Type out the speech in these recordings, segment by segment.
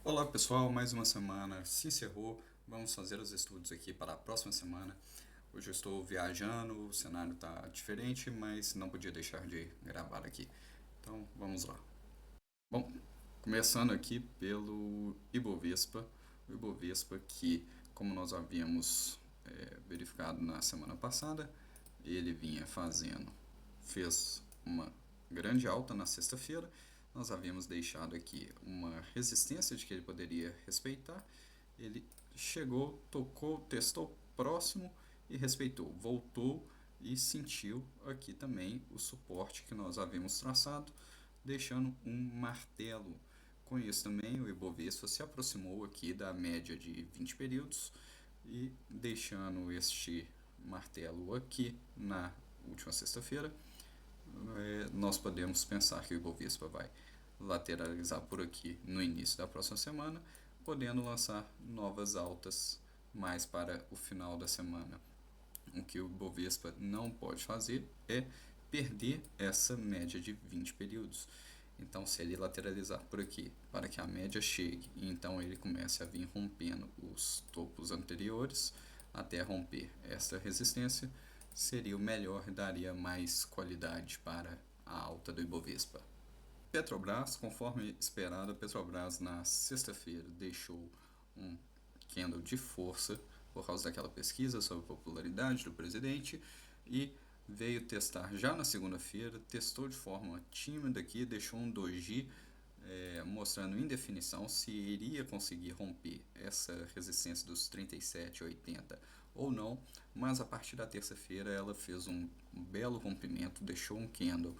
Olá pessoal, mais uma semana se encerrou. Vamos fazer os estudos aqui para a próxima semana. Hoje eu estou viajando, o cenário está diferente, mas não podia deixar de gravar aqui. Então vamos lá. Bom, começando aqui pelo Ibovespa. O Ibovespa que, como nós havíamos verificado na semana passada, ele fez uma grande alta na sexta-feira. Nós havíamos deixado aqui uma resistência de que ele poderia respeitar. Ele chegou, tocou, testou próximo e respeitou. Voltou e sentiu aqui também o suporte que nós havíamos traçado, deixando um martelo. Com isso também o Ibovespa se aproximou aqui da média de 20 períodos e deixando este martelo aqui na última sexta-feira, nós podemos pensar que o Ibovespa vai lateralizar por aqui no início da próxima semana, podendo lançar novas altas mais para o final da semana. O que o Ibovespa não pode fazer é perder essa média de 20 períodos. Então, se ele lateralizar por aqui para que a média chegue e então ele comece a vir rompendo os topos anteriores até romper essa resistência, seria o melhor e daria mais qualidade para a alta do Ibovespa. Petrobras, conforme esperado, a Petrobras na sexta-feira deixou um candle de força por causa daquela pesquisa sobre a popularidade do presidente e veio testar já na segunda-feira, testou de forma tímida aqui, deixou um doji mostrando indefinição se iria conseguir romper essa resistência dos 37,80 ou não, mas a partir da terça-feira ela fez um belo rompimento, deixou um candle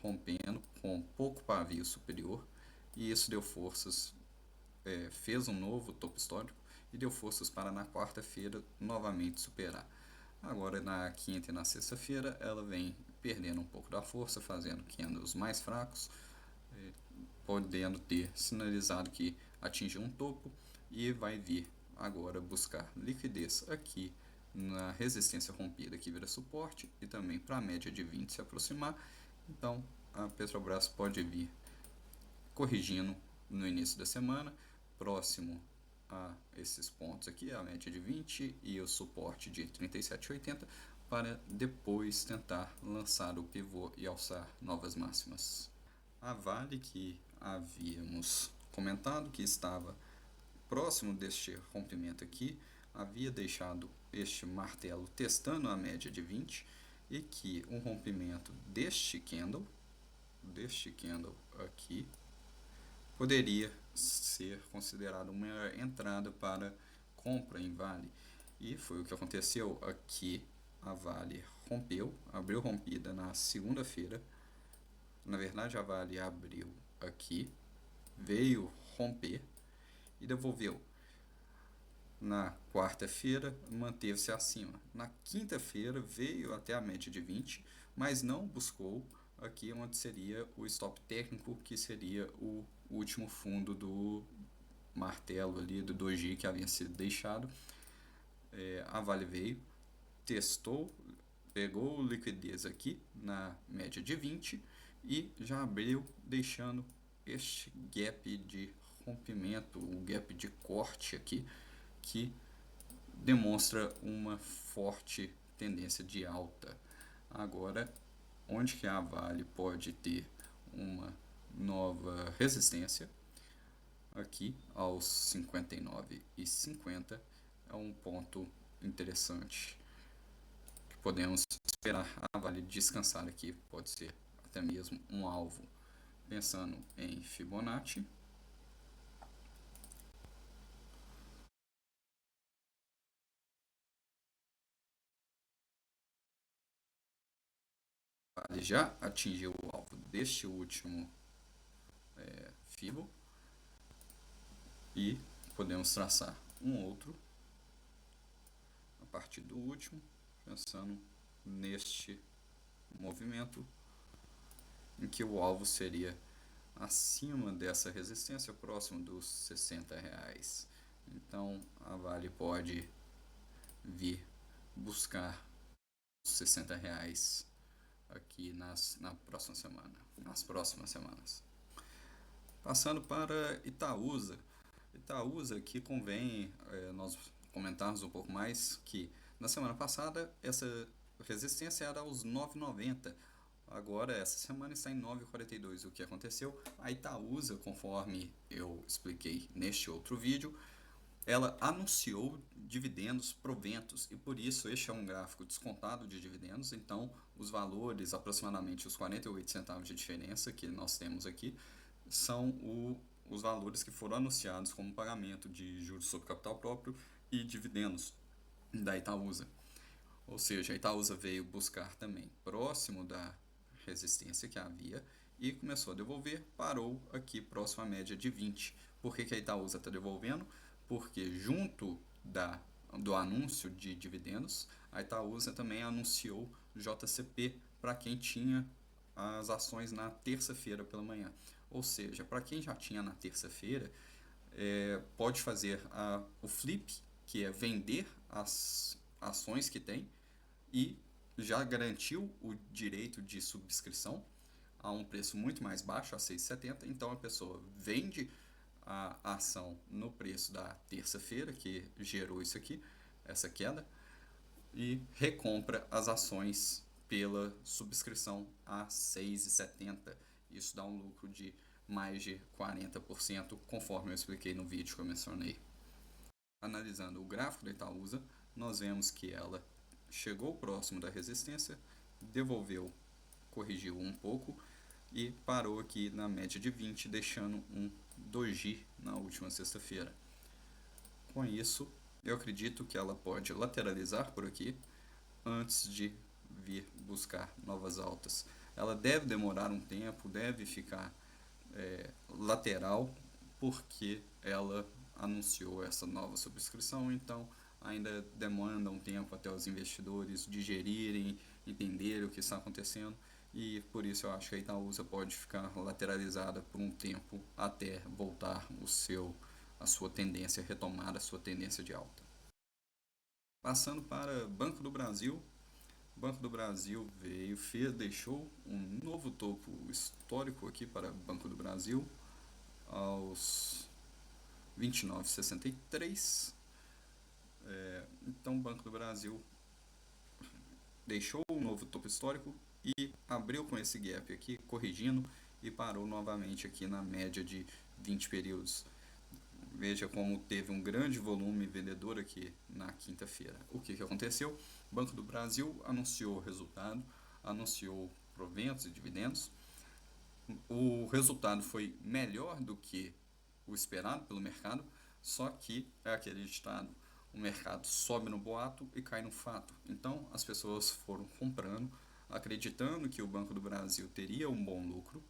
rompendo com pouco pavio superior e isso deu forças, fez um novo topo histórico e deu forças para na quarta-feira novamente superar. Agora na quinta e na sexta-feira ela vem perdendo um pouco da força, fazendo candles mais fracos, podendo ter sinalizado que atingiu um topo e vai vir agora buscar liquidez aqui na resistência rompida que vira suporte e também para a média de 20 se aproximar. Então a Petrobras pode vir corrigindo no início da semana, próximo a esses pontos aqui, a média de 20 e o suporte de 37,80, para depois tentar lançar o pivô e alçar novas máximas. A Vale, que havíamos comentado que estava próximo deste rompimento aqui, havia deixado este martelo testando a média de 20 e que um rompimento deste candle aqui, poderia ser considerado uma entrada para compra em Vale. E foi o que aconteceu aqui. A Vale abriu rompida na segunda-feira. Na verdade, a Vale abriu aqui, veio romper e devolveu. Na quarta-feira, manteve-se acima. Na quinta-feira, veio até a média de 20, mas não buscou aqui onde seria o stop técnico, que seria o último fundo do martelo ali, do doji que havia sido deixado. A Vale veio, testou, pegou liquidez aqui na média de 20 e já abriu, deixando este gap de rompimento, o gap de corte aqui, que demonstra uma forte tendência de alta. Agora, onde que a Vale pode ter uma nova resistência? Aqui aos 59,50 é um ponto interessante que podemos esperar a Vale descansar aqui, pode ser até mesmo um alvo. Pensando em Fibonacci, Vale já atingiu o alvo deste último Fibo e podemos traçar um outro a partir do último, pensando neste movimento em que o alvo seria acima dessa resistência, próximo dos R$ 60. Então a Vale pode vir buscar os R$ 60 aqui na próxima semana, nas próximas semanas. Passando para Itaúsa, Itaúsa, que convém nós comentarmos um pouco mais que na semana passada essa resistência era aos 9,90. Agora, essa semana está em 9,42. O que aconteceu? A Itaúsa, conforme eu expliquei neste outro vídeo, ela anunciou dividendos proventos e por isso este é um gráfico descontado de dividendos. Então, os valores, aproximadamente os 48 centavos de diferença que nós temos aqui, são os valores que foram anunciados como pagamento de juros sobre capital próprio e dividendos da Itaúsa. Ou seja, a Itaúsa veio buscar também próximo da resistência que havia e começou a devolver, parou aqui próximo à média de 20. Por que a Itaúsa está devolvendo? Porque junto do anúncio de dividendos, a Itaúsa também anunciou JCP para quem tinha as ações na terça-feira pela manhã. Ou seja, para quem já tinha na terça-feira, pode fazer o flip, que é vender as ações que tem e já garantiu o direito de subscrição a um preço muito mais baixo, a 6,70. Então a pessoa vende a ação no preço da terça-feira, que gerou isso aqui, essa queda, e recompra as ações pela subscrição a 6,70. Isso dá um lucro de mais de 40%, conforme eu expliquei no vídeo que eu mencionei. Analisando o gráfico da Itaúsa, nós vemos que ela chegou próximo da resistência, devolveu, corrigiu um pouco e parou aqui na média de 20, deixando um doji na última sexta-feira. Com isso, eu acredito que ela pode lateralizar por aqui antes de vir buscar novas altas. Ela deve demorar um tempo, deve ficar lateral, porque ela anunciou essa nova subscrição, então ainda demanda um tempo até os investidores digerirem, entenderem o que está acontecendo, e por isso eu acho que a Itaúsa pode ficar lateralizada por um tempo até voltar a sua tendência, retomar a sua tendência de alta. Passando para Banco do Brasil, o Banco do Brasil deixou um novo topo histórico aqui para Banco do Brasil aos 29,63. Então o Banco do Brasil deixou um novo topo histórico e abriu com esse gap aqui, corrigindo, e parou novamente aqui na média de 20 períodos. Veja como teve um grande volume vendedor aqui na quinta-feira. O que aconteceu? O Banco do Brasil anunciou o resultado, anunciou proventos e dividendos. O resultado foi melhor do que o esperado pelo mercado, só que é aquele ditado: o mercado sobe no boato e cai no fato. Então as pessoas foram comprando, acreditando que o Banco do Brasil teria um bom lucro.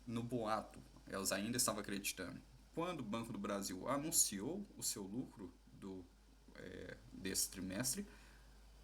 No boato, elas ainda estavam acreditando. Quando o Banco do Brasil anunciou o seu lucro desse trimestre,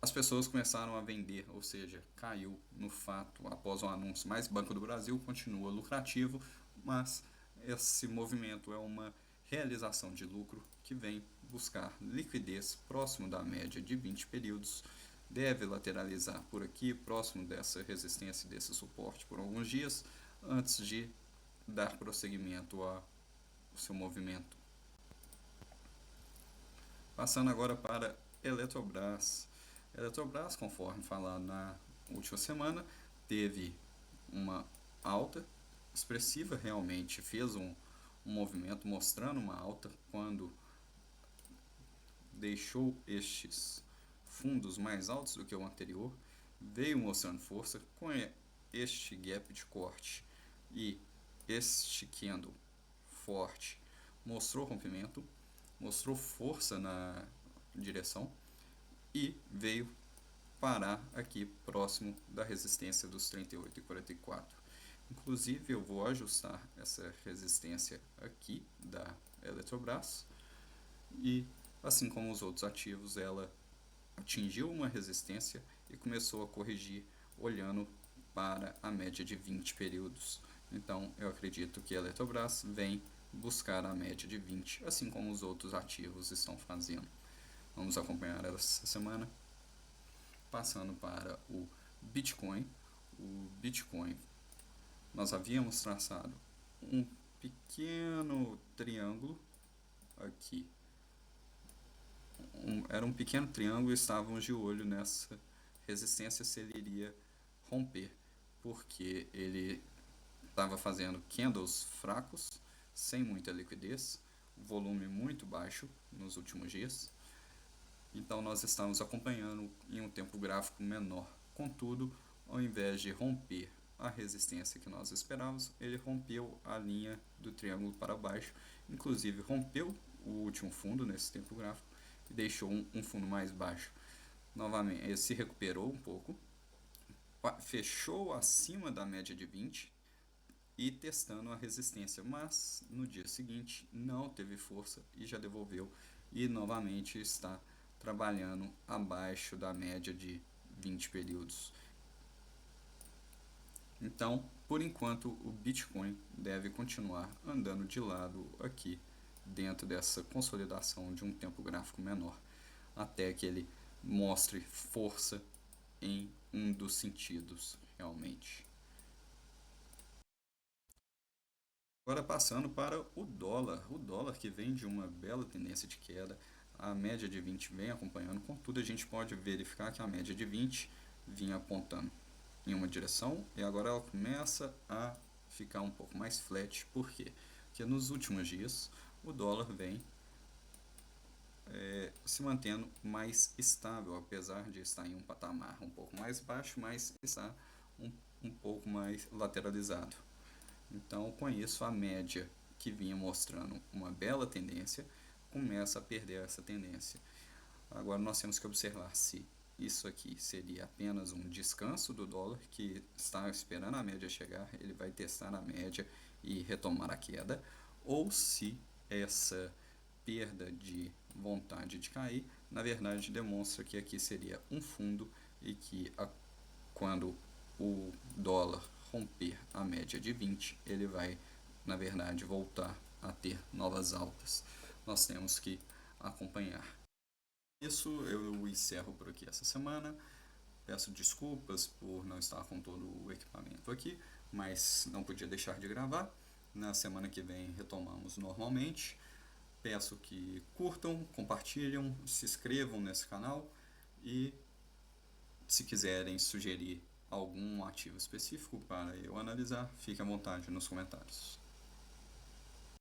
as pessoas começaram a vender, ou seja, caiu no fato após o anúncio. Mas o Banco do Brasil continua lucrativo, mas esse movimento é uma realização de lucro que vem buscar liquidez próximo da média de 20 períodos, deve lateralizar por aqui, próximo dessa resistência e desse suporte por alguns dias, antes de dar prosseguimento ao seu movimento. Passando agora para Eletrobras. Eletrobras, conforme falado na última semana, teve uma alta expressiva, realmente fez um movimento mostrando uma alta quando deixou estes fundos mais altos do que o anterior, veio mostrando força com este gap de corte e este candle forte, mostrou rompimento, mostrou força na direção e veio parar aqui próximo da resistência dos 38,44. Inclusive eu vou ajustar essa resistência aqui da Eletrobras e, assim como os outros ativos, ela atingiu uma resistência e começou a corrigir olhando para a média de 20 períodos. Então eu acredito que a Eletrobras vem buscar a média de 20, assim como os outros ativos estão fazendo. Vamos acompanhar essa semana. Passando para o Bitcoin. O Bitcoin, nós havíamos traçado um pequeno triângulo aqui era um pequeno triângulo e estávamos de olho nessa resistência se ele iria romper, porque ele estava fazendo candles fracos, sem muita liquidez, volume muito baixo nos últimos dias. Então nós estamos acompanhando em um tempo gráfico menor. Contudo, ao invés de romper a resistência que nós esperávamos, ele rompeu a linha do triângulo para baixo, inclusive rompeu o último fundo nesse tempo gráfico e deixou um fundo mais baixo. Novamente, ele se recuperou um pouco, fechou acima da média de 20 e testando a resistência, mas no dia seguinte não teve força e já devolveu e novamente está trabalhando abaixo da média de 20 períodos. Então, por enquanto, o Bitcoin deve continuar andando de lado aqui dentro dessa consolidação de um tempo gráfico menor, até que ele mostre força em um dos sentidos realmente. Agora passando para o dólar que vem de uma bela tendência de queda, a média de 20 vem acompanhando, contudo a gente pode verificar que a média de 20 vinha apontando em uma direção e agora ela começa a ficar um pouco mais flat, por quê? Porque nos últimos dias o dólar vem se mantendo mais estável, apesar de estar em um patamar um pouco mais baixo, mas está um pouco mais lateralizado. Então, com isso, a média que vinha mostrando uma bela tendência começa a perder essa tendência. Agora, nós temos que observar se isso aqui seria apenas um descanso do dólar, que está esperando a média chegar, ele vai testar a média e retomar a queda, ou se essa perda de vontade de cair, na verdade demonstra que aqui seria um fundo e que quando o dólar romper a média de 20, ele vai, na verdade, voltar a ter novas altas. Nós temos que acompanhar. Isso eu encerro por aqui essa semana. Peço desculpas por não estar com todo o equipamento aqui, mas não podia deixar de gravar. Na semana que vem retomamos normalmente. Peço que curtam, compartilham, se inscrevam nesse canal e se quiserem sugerir algum ativo específico para eu analisar, fique à vontade nos comentários.